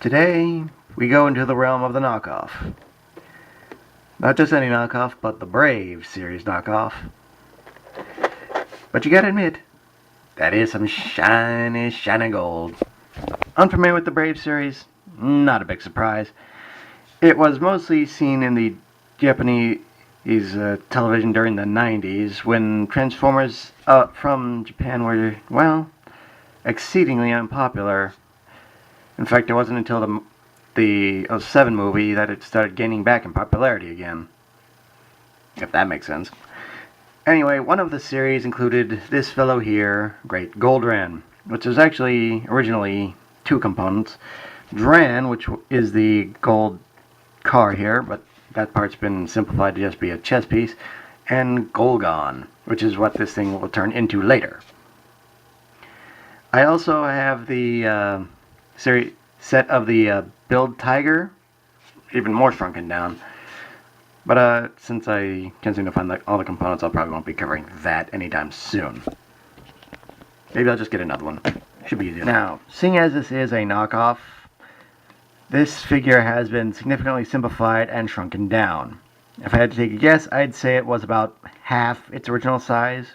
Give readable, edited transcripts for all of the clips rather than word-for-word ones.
Today, we go into the realm of the knockoff. Not just any knockoff, but the Brave series knockoff. But you gotta admit, that is some shiny, shiny gold. Unfamiliar with the Brave series? Not a big surprise. It was mostly seen in the Japanese television during the 90s when Transformers from Japan were, well, exceedingly unpopular. In fact, it wasn't until the '07 movie that it started gaining back in popularity again. If that makes sense. Anyway, one of the series included this fellow here, Great Goldran, which was actually originally two components. Dran, which is the gold car here, but that part's been simplified to just be a chess piece, and Goldran, which is what this thing will turn into later. I also have the series set of the Build Tiger, even more shrunken down. But since I can't seem to find all the components, I probably won't be covering that anytime soon. Maybe I'll just get another one. Should be easier. Now, seeing as this is a knockoff, this figure has been significantly simplified and shrunken down. If I had to take a guess, I'd say it was about half its original size.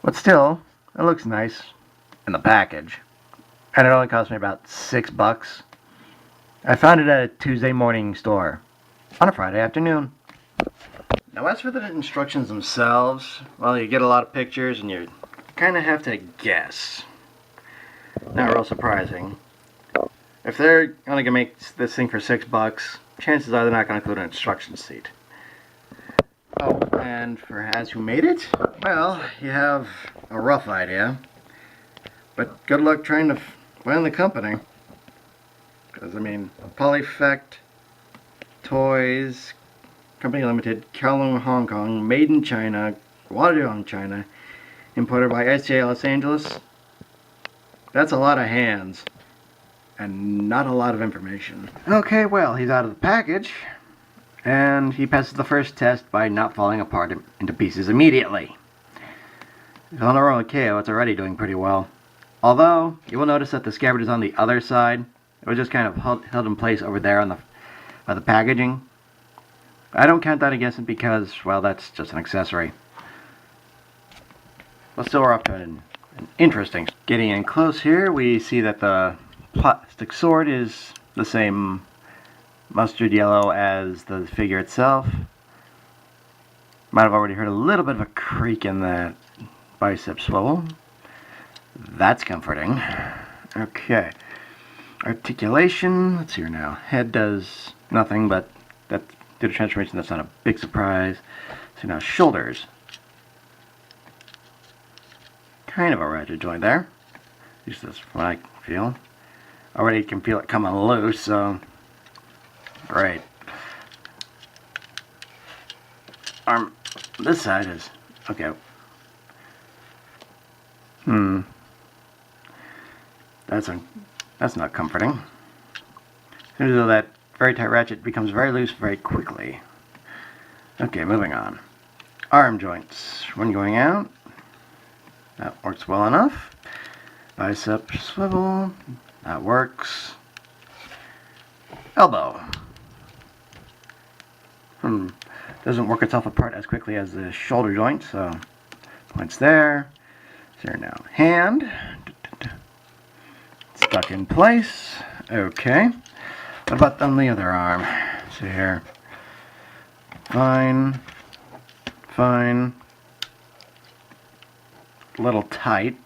But still, it looks nice in the package. And it only cost me about $6. I found it at a Tuesday morning store on a Friday afternoon. Now as for the instructions themselves, well, you get a lot of pictures and you kind of have to guess. Not real surprising. If they're only going to make this thing for $6, chances are they're not going to include an instruction sheet. Oh, and for as who made it, well, you have a rough idea. But good luck trying to find the company. Because, I mean, Polyfect Toys, Company Limited, Kowloon, Hong Kong, made in China, Guangdong, China, imported by SJ Los Angeles. That's a lot of hands, and not a lot of information. Okay, well, he's out of the package, and he passes the first test by not falling apart into pieces immediately. On a roll of KO, it's already doing pretty well. Although, you will notice that the scabbard is on the other side. It was just kind of held in place over there on the packaging. I don't count that against it because, well, that's just an accessory. But still, we're up to an interesting. Getting in close here, we see that the plastic sword is the same mustard yellow as the figure itself. Might have already heard a little bit of a creak in that bicep swivel. That's comforting. Okay. Articulation, let's see here now. Head does nothing, but that due to transformation, that's not a big surprise. So now shoulders. Kind of a ratchet joint there. At least that's what I feel. Already can feel it coming loose, so great. Arm, this side is, okay. That's not comforting. Seems as though that very tight ratchet becomes very loose very quickly. Okay, moving on. Arm joints. One going out. That works well enough. Bicep swivel. That works. Elbow. Doesn't work itself apart as quickly as the shoulder joint, so points there. There now. Hand. Stuck in place. Okay. What about on the other arm? See here. Fine. Fine. A little tight.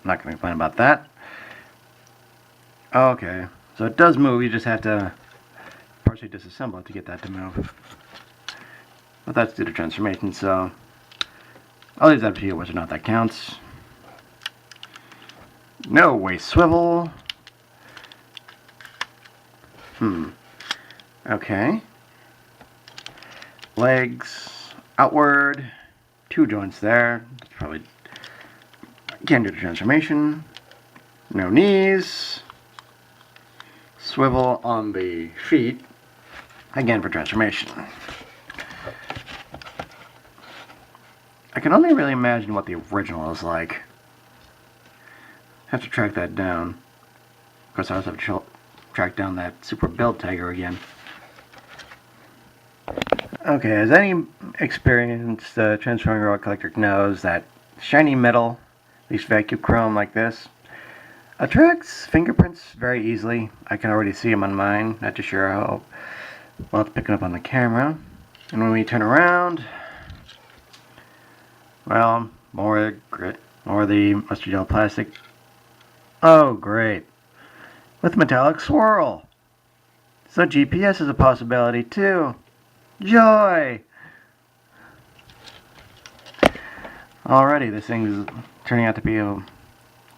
Not going to complain about that. Okay. So it does move. You just have to partially disassemble it to get that to move. But that's due to transformation, so I'll leave that up to you whether or not that counts. No waist swivel. Okay. Legs outward. Two joints there. That's probably can't do the transformation. No knees. Swivel on the feet. Again for transformation. I can only really imagine what the original is like. Have to track that down. Of course, I also have to track down that super build tagger again. Okay, as any experienced transforming robot collector knows, that shiny metal, at least vacuum chrome like this, attracts fingerprints very easily. I can already see them on mine. Not too sure how well it's picking up on the camera. And when we turn around, well, more grit, more of the mustard yellow plastic. Oh, great. With metallic swirl. So GPS is a possibility too. Joy! Alrighty, this thing's turning out to be a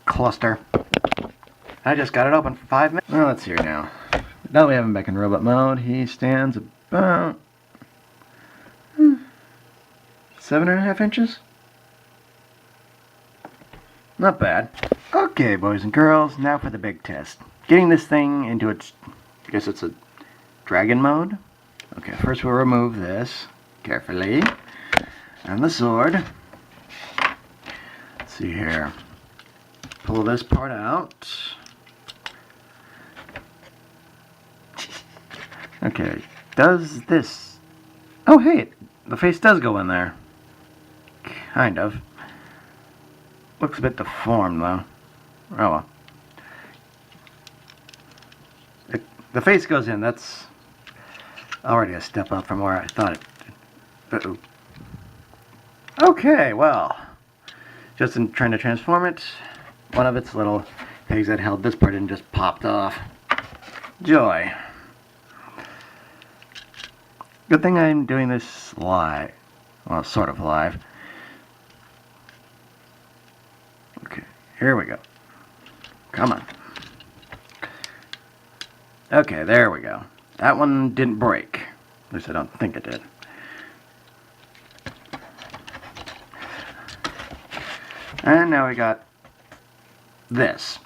cluster. I just got it open for 5 minutes. Well, let's see here now. Now we have him back in robot mode. He stands about 7.5 inches. Not bad. Okay, boys and girls, now for the big test. Getting this thing into its, I guess it's a dragon mode. Okay, first we'll remove this carefully. And the sword. Let's see here. Pull this part out. Okay, does this... Oh, hey, the face does go in there. Kind of. Looks a bit deformed, though. Oh, well. The face goes in. That's already a step up from where I thought it did. Uh-oh. Okay, well. Just in trying to transform it, one of its little pegs that held this part in just popped off. Joy. Good thing I'm doing this live. Well, sort of live. Okay, here we go. Come on. Okay, there we go. That one didn't break. At least I don't think it did. And now we got this.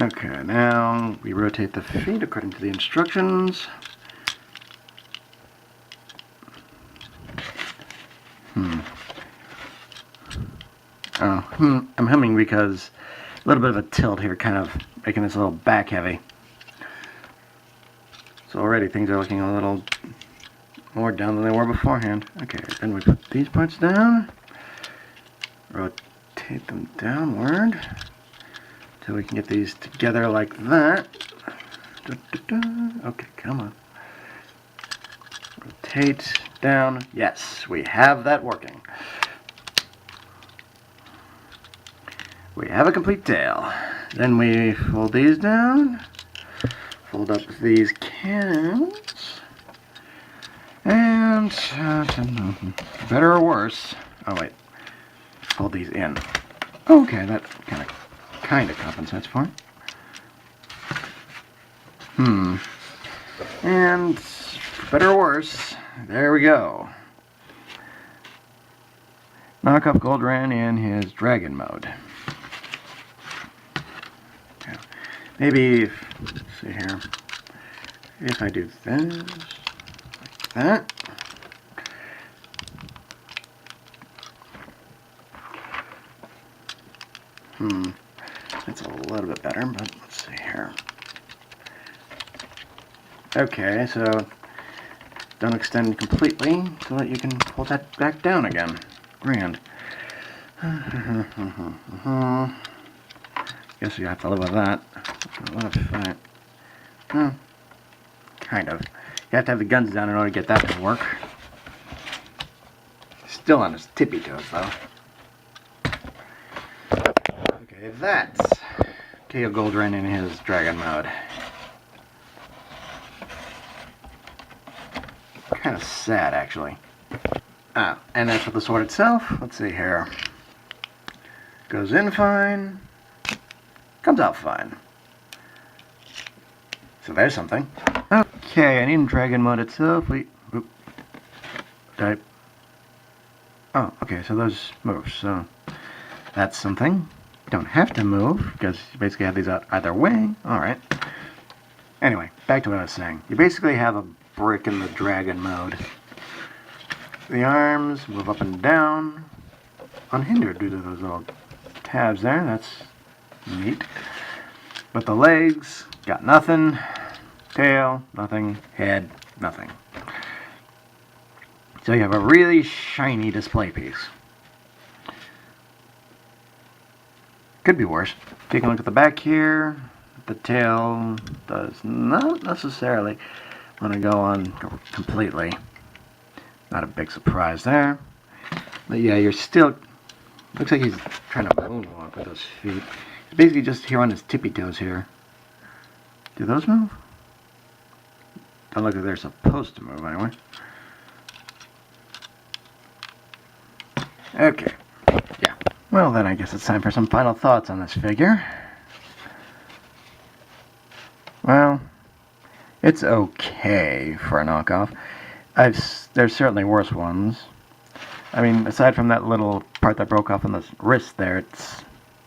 Okay, now we rotate the feet according to the instructions. I'm humming because a little bit of a tilt here, kind of making this a little back heavy. So already things are looking a little more down than they were beforehand. Okay, then we put these parts down, rotate them downward until we can get these together like that. Okay, come on. Rotate down. Yes, we have that working. We have a complete tail. Then we fold these down, fold up these cannons, and better or worse, oh wait, fold these in. Okay, that kind of compensates for it. And better or worse, there we go. Knock off Goldran in his dragon mode. Maybe, let's see here, if I do this, like that. That's a little bit better, but let's see here. Okay, so don't extend completely so that you can pull that back down again. Grand. Guess you have to live with that. What a fight. Kind of. You have to have the guns down in order to get that to work. Still on his tippy toes, though. Okay, that's K.O. Goldran in his dragon mode. Kind of sad, actually. And as for the sword itself, let's see here. Goes in fine. Comes out fine. So there's something. Okay, and in dragon mode itself, oh, okay, so those move. So that's something. You don't have to move, because you basically have these out either way. Alright. Anyway, back to what I was saying. You basically have a brick in the dragon mode. The arms move up and down unhindered due to those little tabs there. That's neat. With the legs, got nothing. Tail, nothing. Head, nothing. So you have a really shiny display piece. Could be worse. Take a look at the back here. The tail does not necessarily want to go on completely. Not a big surprise there. But yeah, you're still... Looks like he's trying to moonwalk with those feet. He's basically just here on his tippy toes here. Do those move? Don't look like they're supposed to move anyway. Okay. Yeah. Well then, I guess it's time for some final thoughts on this figure. Well, it's okay for a knockoff. There's certainly worse ones. I mean, aside from that little part that broke off on the wrist there, it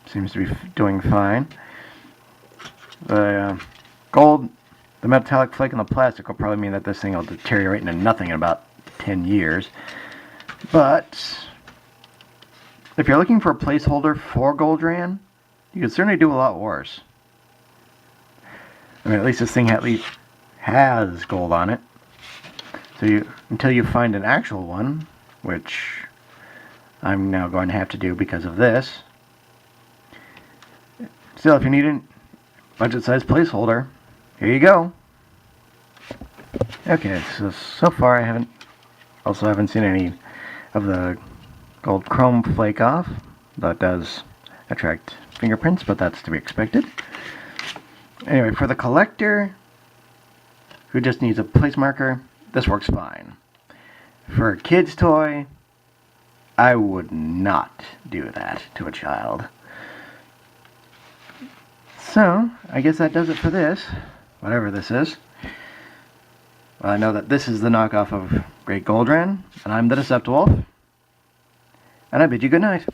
seems to be doing fine. The gold, the metallic flake, and the plastic will probably mean that this thing will deteriorate into nothing in about 10 years. But if you're looking for a placeholder for Goldran, you could certainly do a lot worse. I mean, at least this thing at least has gold on it. So until you find an actual one, which I'm now going to have to do because of this. Still, if you need a budget-sized placeholder, here you go. Okay, so far I haven't seen any of the gold chrome flake off. That does attract fingerprints, but that's to be expected. Anyway, for the collector who just needs a place marker, this works fine. For a kid's toy, I would not do that to a child. So, I guess that does it for this, whatever this is. Well, I know that this is the knockoff of Great Goldran, and I'm the Deceptiwolf, and I bid you good night.